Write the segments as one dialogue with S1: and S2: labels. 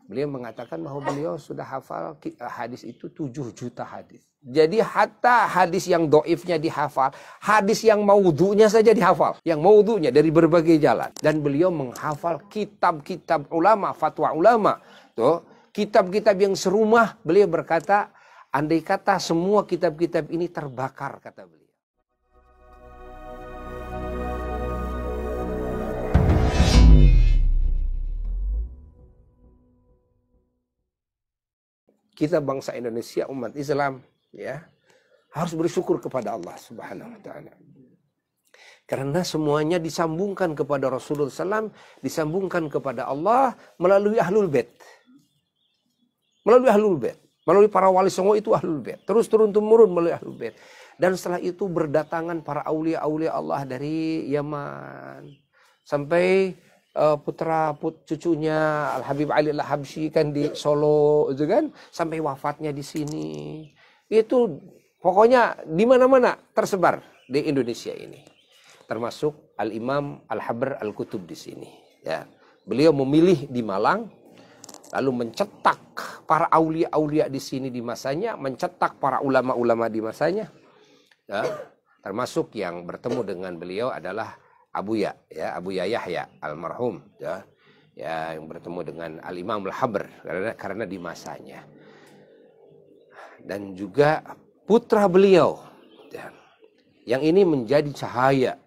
S1: beliau mengatakan bahwa beliau sudah hafal hadis itu 7 juta hadis. Jadi hatta hadis yang doifnya dihafal, hadis yang maudhu'nya saja dihafal. Yang maudhu'nya dari berbagai jalan. Dan beliau menghafal kitab-kitab ulama, fatwa ulama. Tuh, kitab-kitab yang serumah, beliau berkata, andai kata semua kitab-kitab ini terbakar, kata beliau. Kita bangsa Indonesia, umat Islam, ya, harus bersyukur kepada Allah Subhanahu wa taala. Karena semuanya disambungkan kepada Rasulullah SAW, disambungkan kepada Allah melalui Ahlul Bait. Melalui Ahlul Bait, melalui para wali songo itu Ahlul Bait. Terus turun-temurun melalui Ahlul Bait. Dan setelah itu berdatangan para aulia-aulia Allah dari Yaman sampai putra cucunya Al Habib Ali Al Habsyi kan di Solo itu kan, sampai wafatnya di sini. Itu pokoknya di mana-mana tersebar di Indonesia ini. Termasuk Al Imam Al Habr Al Kutub di sini, ya. Beliau memilih di Malang lalu mencetak para aulia-aulia di sini di masanya, mencetak para ulama-ulama di masanya. Ya. Termasuk yang bertemu dengan beliau adalah Abuya Yahya almarhum, ya, yang bertemu dengan Al Imam Al Habr karena di masanya. Dan juga putra beliau, ya, yang ini menjadi cahaya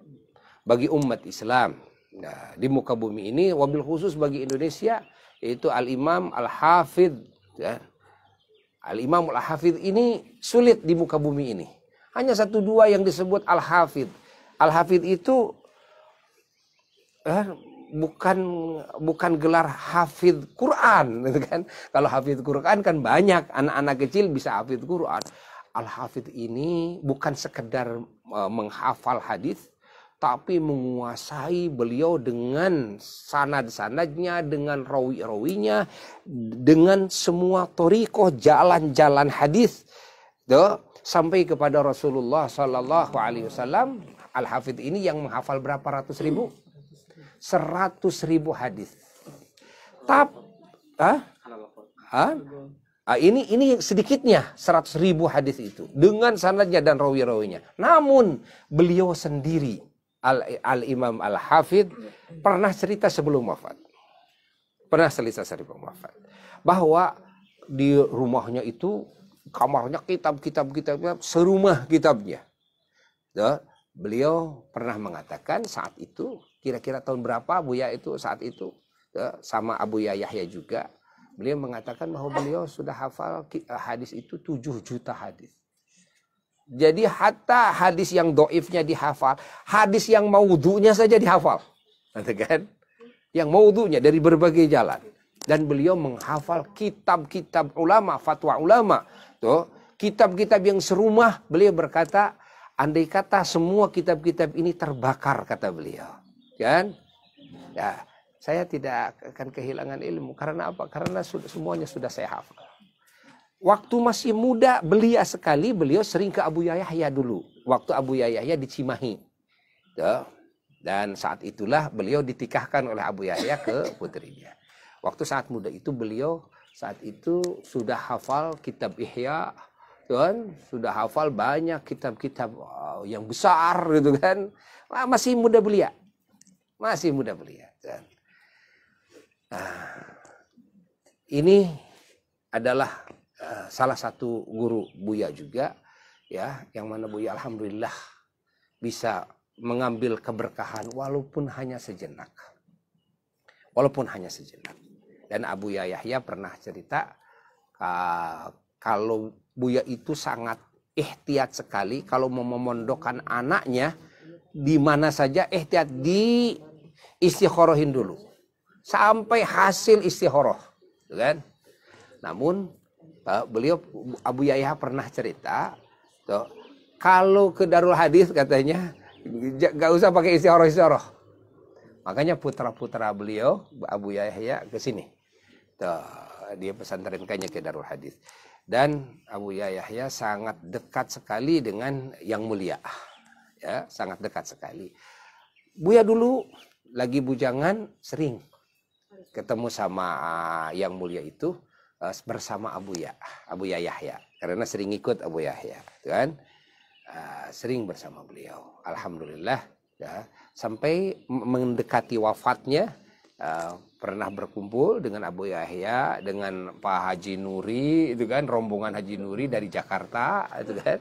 S1: bagi umat Islam, nah, di muka bumi ini, wabil khusus bagi Indonesia, yaitu Al Imam Al Hafidh, ya. Al Imam Al Hafidh ini sulit di muka bumi ini. Hanya 1-2 yang disebut Al Hafidh. Al Hafidh itu bukan gelar hafidh Quran, gitu kan? Kalau hafidh Quran kan banyak anak-anak kecil bisa hafidh Quran. Al Hafidh ini bukan sekedar menghafal hadis, tapi menguasai beliau dengan sanad-sanadnya, dengan rawi-rawinya, dengan semua thoriqoh jalan-jalan hadis, sampai kepada Rasulullah Sallallahu Alaihi Wasallam. Al Hafidh ini yang menghafal berapa ratus ribu? 100.000 hadis. Ini sedikitnya 100.000 hadis itu dengan sanadnya dan rawi-rawinya. Namun beliau sendiri Al Imam Al Hafidh pernah cerita sebelum wafat. Bahwa di rumahnya itu kamarnya kitab serumah kitabnya. Beliau pernah mengatakan saat itu, kira-kira tahun berapa Buya itu saat itu, sama Abuya Yahya juga, beliau mengatakan bahwa beliau sudah hafal hadis itu 7 juta hadis. Jadi hatta hadis yang doifnya dihafal, hadis yang maudhu'nya saja dihafal, kan? Yang maudhu'nya dari berbagai jalan. Dan beliau menghafal kitab-kitab ulama, fatwa ulama, kitab-kitab yang serumah. Beliau berkata, andai kata semua kitab-kitab ini terbakar, kata beliau, kan? Ya, saya tidak akan kehilangan ilmu. Karena apa? Karena semuanya sudah saya hafal. Waktu masih muda, belia sekali, beliau sering ke Abu Yahya dulu. Waktu Abu Yahya di Cimahi. Dan saat itulah beliau ditikahkan oleh Abu Yahya ke putrinya. Waktu saat muda itu beliau saat itu sudah hafal kitab Ihya, kan? Sudah hafal banyak kitab-kitab yang besar, gitu kan? Masih muda belia. Kan? Nah, ini adalah salah satu guru Buya juga, ya, yang mana Buya alhamdulillah bisa mengambil keberkahan walaupun hanya sejenak. Dan Abu Yahya pernah cerita kalau Buya itu sangat ihtiyat sekali kalau mau memondokkan anaknya di mana saja, ihtiyat di istikhorohin dulu sampai hasil istikhoroh, kan? Namun beliau Abu Yahya pernah cerita, kalau ke Darul Hadis katanya gak usah pakai istikhoroh. Makanya putra-putra beliau Abu Yahya ke sini. Dia pesantrenkannya ke Darul Hadis. Dan Abu Yahya sangat dekat sekali dengan yang mulia. Ya, sangat dekat sekali. Buya dulu lagi bujangan sering ketemu sama yang mulia itu bersama Abu Yahya, karena sering ikut Abu Yahya, kan? Sering bersama beliau. Alhamdulillah, ya, sampai mendekati wafatnya pernah berkumpul dengan Abu Yahya, dengan Pak Haji Nuri, itu kan, rombongan Haji Nuri dari Jakarta, itu kan,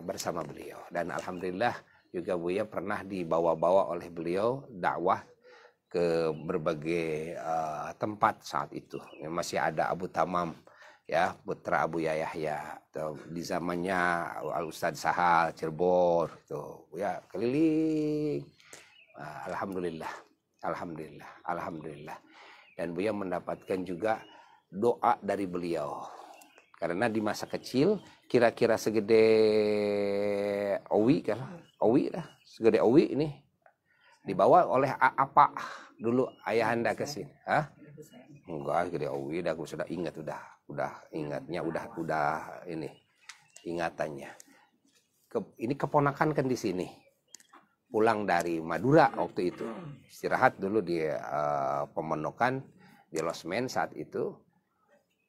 S1: bersama beliau. Dan alhamdulillah juga Buya pernah dibawa-bawa oleh beliau dakwah ke berbagai tempat saat itu. Masih ada Abu Tamam, ya, putra Abu Yahya, di zamannya Al Ustadz Sahal Cirebon, tuh ya, keliling. Alhamdulillah, alhamdulillah, alhamdulillah. Dan Buya mendapatkan juga doa dari beliau, karena di masa kecil kira-kira segede owi kan, owi lah, segede owi ini dibawa oleh apa dulu ayahanda ke sini, enggak, segede owi, aku sudah ingat, udah ingatnya, udah ini ingatannya. Ini keponakan kan di sini, pulang dari Madura waktu itu, istirahat dulu di Pemondokan, di losmen saat itu,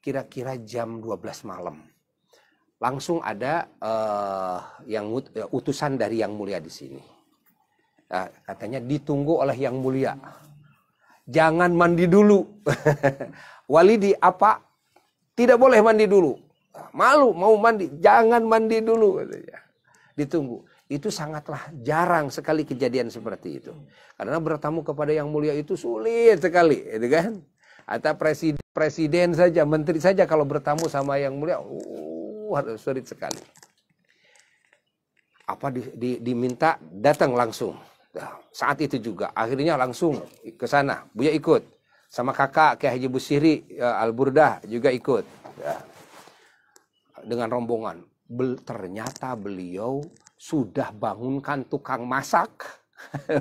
S1: kira-kira jam 12 malam. Langsung ada utusan dari Yang Mulia di sini. Katanya ditunggu oleh Yang Mulia. Jangan mandi dulu. Walidi apa? Tidak boleh mandi dulu. Malu mau mandi, jangan mandi dulu katanya. Ditunggu. Itu sangatlah jarang sekali kejadian seperti itu. Karena bertamu kepada Yang Mulia itu sulit sekali, itu kan? Atau presiden saja, menteri saja kalau bertamu sama Yang Mulia, harus sulit sekali. Apa diminta datang langsung. Nah, saat itu juga akhirnya langsung ke sana. Buya ikut sama kakak Kiai Haji Busiri Al-Burdah juga ikut. Ya. Dengan rombongan. Ternyata beliau sudah bangunkan tukang masak,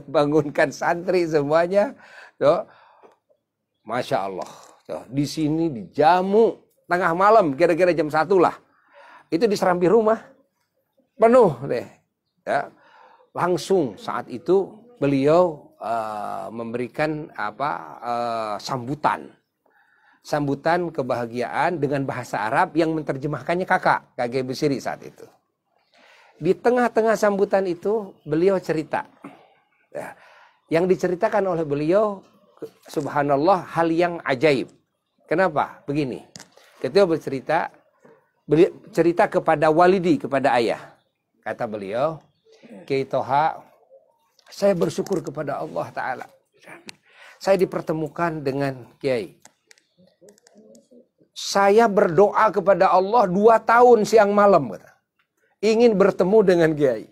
S1: bangunkan santri semuanya. Tuh. Masya Allah. Tuh. Di sini dijamu tengah malam, kira-kira jam 1 lah. Itu di serambi rumah penuh deh, ya. Langsung saat itu beliau memberikan sambutan kebahagiaan dengan bahasa Arab yang menerjemahkannya kakak Busiri saat itu. Di tengah-tengah sambutan itu beliau cerita, ya. Yang diceritakan oleh beliau, subhanallah, hal yang ajaib. Kenapa? Begini, ketika cerita kepada walidi, kepada ayah. Kata beliau, Kiai Toha, saya bersyukur kepada Allah Ta'ala. Saya dipertemukan dengan Kiai. Saya berdoa kepada Allah 2 tahun siang malam. Ingin bertemu dengan Kiai.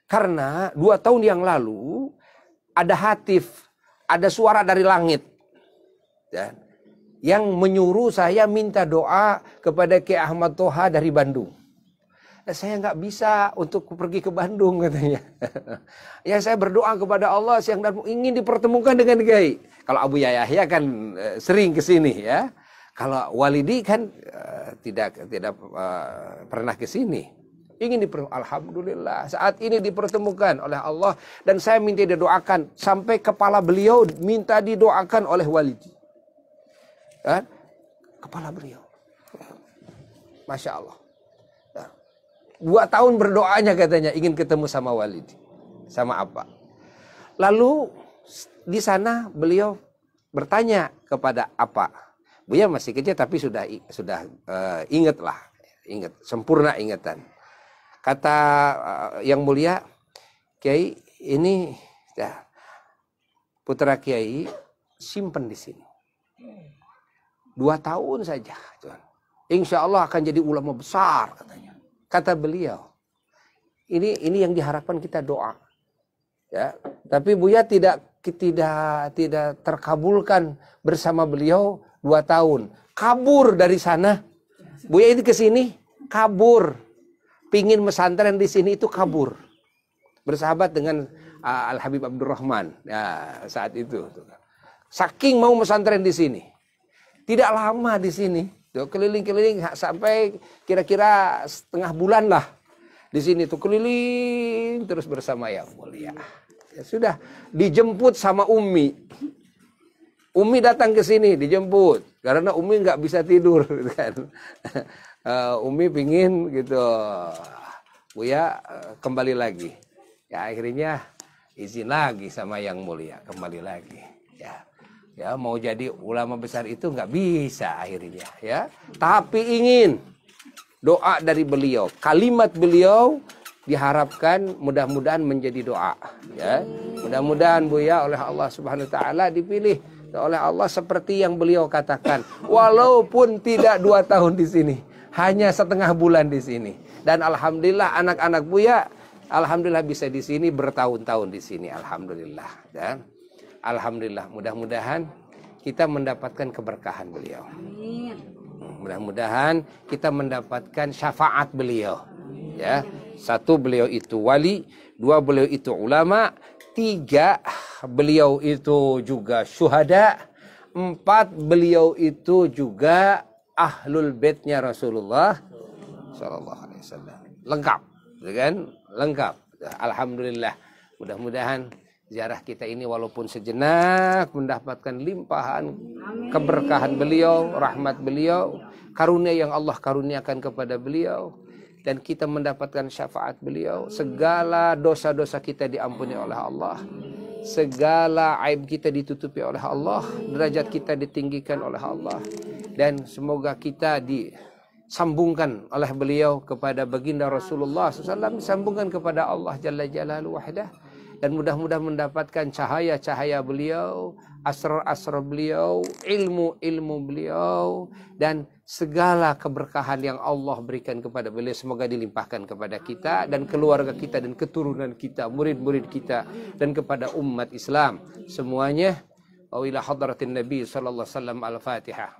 S1: Karena 2 tahun yang lalu, ada hatif, ada suara dari langit. Ya, yang menyuruh saya minta doa kepada Kiai Ahmad Toha dari Bandung. Saya nggak bisa untuk pergi ke Bandung katanya. Ya, saya berdoa kepada Allah siang dan ingin dipertemukan dengan Kiai. Kalau Abu Yahya kan sering ke sini, ya. Kalau Walidi kan tidak pernah ke sini. Ingin Alhamdulillah saat ini dipertemukan oleh Allah, dan saya minta didoakan sampai kepala beliau minta didoakan oleh Walidi. Kan? Kepala beliau, Masya Allah. 2 tahun berdoanya katanya ingin ketemu sama Walidi, sama apa. Lalu di sana beliau bertanya kepada apa. Buya masih kecil tapi sudah ingat lah, sempurna ingatan. Kata Yang Mulia, Kiai ini ya, putra Kiai simpen di sini. 2 tahun saja, Tuhan. Insya Allah akan jadi ulama besar katanya. Kata beliau, ini yang diharapkan kita doa, ya. Tapi Buya tidak terkabulkan bersama beliau 2 tahun. Kabur dari sana. Buya ini ke sini kabur. Pingin mesantren di sini itu kabur. Bersahabat dengan Al Habib Abdurrahman, ya, saat itu. Saking mau mesantren di sini. Tidak lama di sini, keliling-keliling sampai kira-kira setengah bulan lah di sini tuh, keliling terus bersama Yang Mulia. Ya sudah, dijemput sama Umi. Umi datang ke sini, dijemput. Karena Umi nggak bisa tidur, kan. Umi pingin gitu, Buya kembali lagi. Ya akhirnya izin lagi sama Yang Mulia, kembali lagi. Ya mau jadi ulama besar itu nggak bisa akhirnya, ya. Tapi ingin doa dari beliau, kalimat beliau diharapkan mudah-mudahan menjadi doa, ya. Mudah-mudahan Buya oleh Allah Subhanahu wa taala dipilih oleh Allah seperti yang beliau katakan, walaupun tidak 2 tahun di sini, hanya setengah bulan di sini. Dan alhamdulillah anak-anak Buya alhamdulillah bisa di sini bertahun-tahun di sini, alhamdulillah. Dan alhamdulillah, mudah-mudahan kita mendapatkan keberkahan beliau. Mudah-mudahan kita mendapatkan syafaat beliau. Ya, 1 beliau itu wali, 2 beliau itu ulama, 3 beliau itu juga syuhada, 4 beliau itu juga ahlul baitnya Rasulullah sallallahu alaihi wasallam. Lengkap, kan? Lengkap. Alhamdulillah. Mudah-mudahan ziarah kita ini walaupun sejenak mendapatkan limpahan keberkahan beliau, rahmat beliau, karunia yang Allah karuniakan kepada beliau, dan kita mendapatkan syafaat beliau. Segala dosa-dosa kita diampuni oleh Allah, segala aib kita ditutupi oleh Allah, derajat kita ditinggikan oleh Allah, dan semoga kita disambungkan oleh beliau kepada baginda Rasulullah SAW, disambungkan kepada Allah Jalla Jalaluhu wahdah, dan mudah-mudahan mendapatkan cahaya-cahaya beliau, asrar-asrar beliau, ilmu-ilmu beliau, dan segala keberkahan yang Allah berikan kepada beliau semoga dilimpahkan kepada kita dan keluarga kita dan keturunan kita, murid-murid kita, dan kepada umat Islam semuanya. Wa ila hadratin Nabi sallallahu alaihi wasallam. Al-Fatihah.